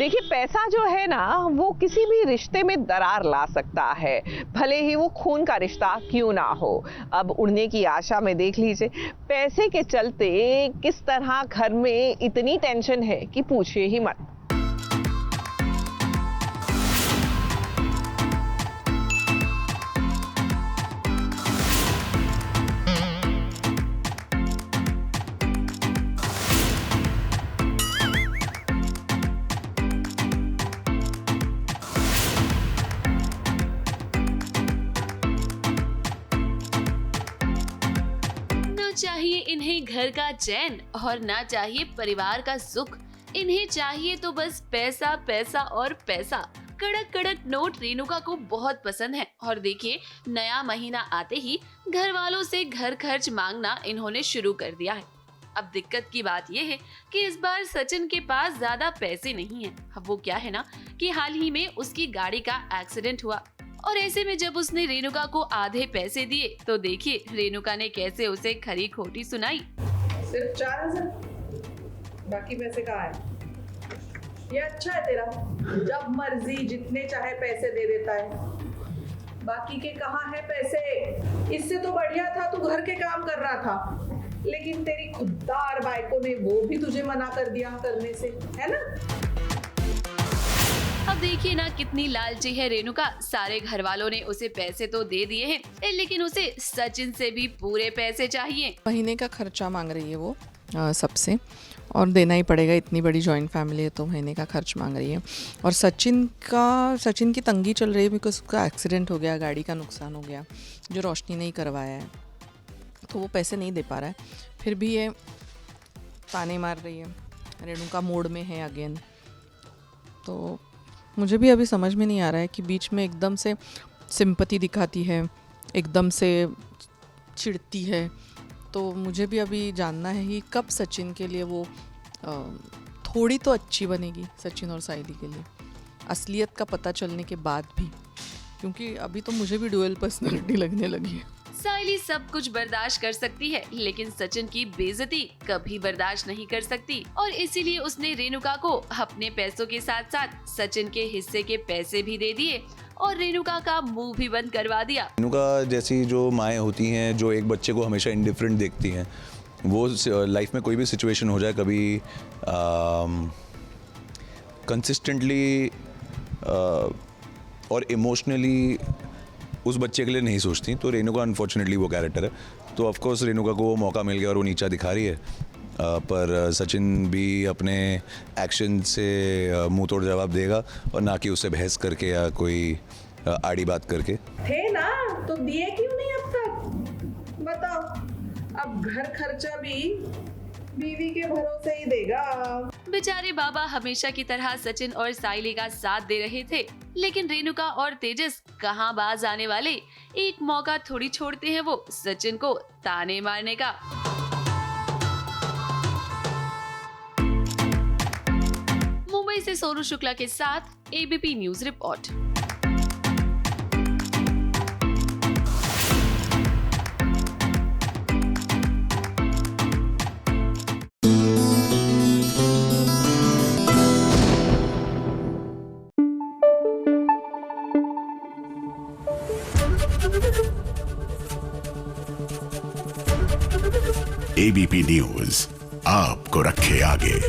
देखिए, पैसा जो है ना वो किसी भी रिश्ते में दरार ला सकता है, भले ही वो खून का रिश्ता क्यों ना हो। अब उड़ने की आशा में देख लीजिए, पैसे के चलते किस तरह घर में इतनी टेंशन है कि पूछिए ही मत। चाहिए इन्हें घर का चैन और ना चाहिए परिवार का सुख। इन्हें चाहिए तो बस पैसा पैसा और पैसा। कड़क कड़क नोट रेणुका को बहुत पसंद है और देखिए, नया महीना आते ही घर वालों से घर खर्च मांगना इन्होंने शुरू कर दिया है। अब दिक्कत की बात यह है कि इस बार सचिन के पास ज्यादा पैसे नहीं हैं। अब वो क्या है ना कि हाल ही में उसकी गाड़ी का एक्सीडेंट हुआ और ऐसे में जब उसने रेणुका को आधे पैसे दिए तो देखिए रेणुका ने कैसे उसे खरी खोटी सुनाई। सिर्फ 4,000, बाकी पैसे कहाँ है? ये अच्छा है तेरा, जब मर्जी जितने चाहे पैसे दे देता है। बाकी के कहाँ है पैसे? इससे तो बढ़िया था तू घर के काम कर रहा था, लेकिन तेरी खुददार बाइको ने वो भी तुझे मना कर दिया करने से, है ना? अब देखिए ना कितनी लालची है रेणुका। सारे घर वालों ने उसे पैसे तो दे दिए हैं, लेकिन उसे सचिन से भी पूरे पैसे चाहिए। महीने का खर्चा मांग रही है वो सबसे, और देना ही पड़ेगा, इतनी बड़ी जॉइंट फैमिली है तो महीने का खर्च मांग रही है। और सचिन की तंगी चल रही है बिकॉज उसका एक्सीडेंट हो गया, गाड़ी का नुकसान हो गया जो रोशनी नहीं करवाया है, तो वो पैसे नहीं दे पा रहा है। फिर भी ये ताने मार रही है, रेणुका मोड में है अगेन। तो मुझे भी अभी समझ में नहीं आ रहा है कि बीच में एकदम से सिंपैथी दिखाती है, एकदम से चिढ़ती है। तो मुझे भी अभी जानना है कि कब सचिन के लिए वो थोड़ी तो अच्छी बनेगी, सचिन और साइली के लिए, असलियत का पता चलने के बाद भी, क्योंकि अभी तो मुझे भी डुअल पर्सनैलिटी लगने लगी है। साइली सब कुछ बर्दाश्त कर सकती है, लेकिन सचिन की बेइज्जती कभी बर्दाश्त नहीं कर सकती और इसीलिए उसने रेणुका को अपने पैसों के साथ साथ सचिन के हिस्से के पैसे भी दे दिए और रेणुका का मुंह भी बंद करवा दिया। रेणुका जैसी जो माएँ होती हैं जो एक बच्चे को हमेशा इंडिफरेंट देखती हैं, वो लाइफ में कोई भी सिचुएशन हो जाए कभी कंसिस्टेंटली और इमोशनली उस बच्चे के लिए नहीं सोचती। तो रेणुका अनफॉर्चुनेटली वो कैरेक्टर है, तो ऑफ कोर्स रेणुका को वो मौका मिल गया और वो नीचा दिखा रही है। पर सचिन भी अपने एक्शन से मुंह तोड़ जवाब देगा और ना कि उससे बहस करके या कोई आड़ी बात करके। थे ना तो दिए क्यों नहीं अब तक? बताओ, अब घर खर्चा भी बीवी के भरोसे ही देगा। बेचारे बाबा हमेशा की तरह सचिन और साइली का साथ दे रहे थे, लेकिन रेणुका और तेजस कहां बाज आने वाले। एक मौका थोड़ी छोड़ते हैं वो सचिन को ताने मारने का। मुंबई से सोनू शुक्ला के साथ ABP news report. ABP news आपको रखे आगे।